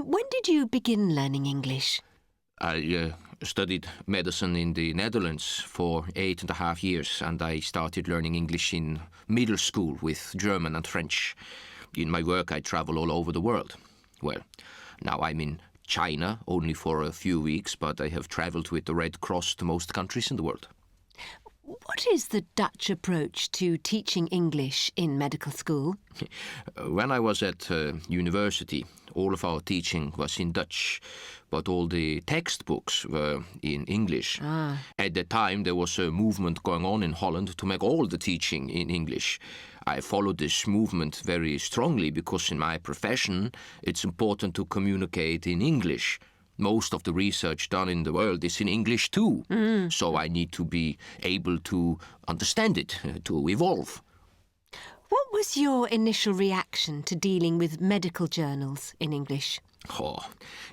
When did you begin learning English? I studied medicine in the Netherlands for 8.5 years, and I started learning English in middle school with German and French. In my work, I travel all over the world. Well, now I'm in China only for a few weeks, but I have traveled with the Red Cross to most countries in the world. What is the Dutch approach to teaching English in medical school? When I was at university, all of our teaching was in Dutch, but all the textbooks were in English. At the time, there was a movement going on in Holland to make all the teaching in English. I followed this movement very strongly because in my profession, it's important to communicate in English. Most of the research done in the world is in English too, so I need to be able to understand it, to evolve. What was your initial reaction to dealing with medical journals in English? Oh,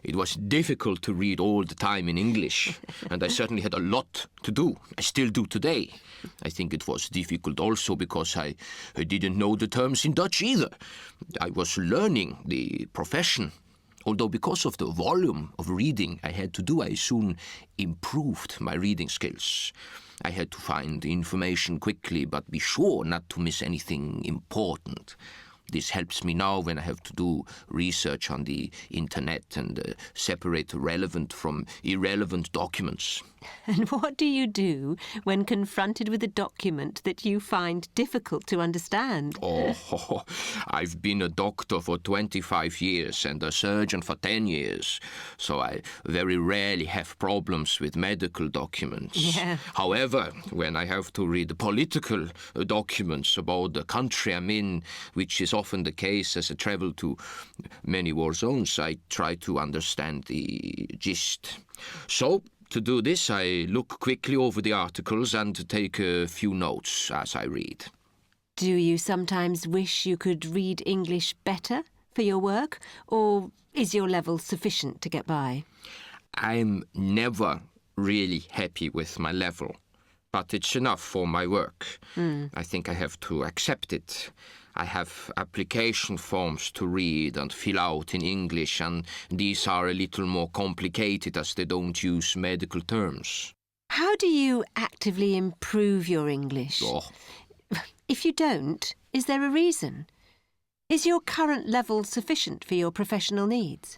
it was difficult to read all the time in English, and I certainly had a lot to do. I still do today. I think it was difficult also because I didn't know the terms in Dutch either. I was learning the profession. Although because of the volume of reading I had to do, I soon improved my reading skills. I had to find information quickly, but be sure not to miss anything important. This helps me now when I have to do research on the internet and separate relevant from irrelevant documents. And what do you do when confronted with a document that you find difficult to understand? Oh, I've been a doctor for 25 years and a surgeon for 10 years, so I very rarely have problems with medical documents. Yeah. However, when I have to read political documents about the country I'm in, which is often the case as I travel to many war zones, I try to understand the gist. So, to do this, I look quickly over the articles and take a few notes as I read. Do you sometimes wish you could read English better for your work, or is your level sufficient to get by? I'm never really happy with my level, but it's enough for my work. I think I have to accept it. I have application forms to read and fill out in English, and these are a little more complicated as they don't use medical terms. How do you actively improve your English? Oh, If you don't, is there a reason? Is your current level sufficient for your professional needs?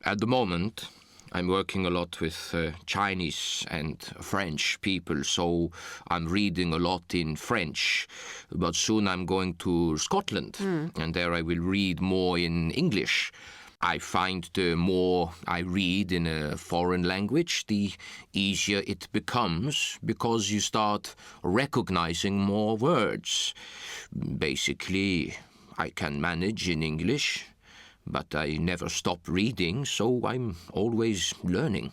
at the moment, I'm working a lot with Chinese and French people, so I'm reading a lot in French. But soon I'm going to Scotland, and there I will read more in English. I find the more I read in a foreign language, the easier it becomes, because you start recognizing more words. Basically, I can manage in English, but I never stop reading, so I'm always learning.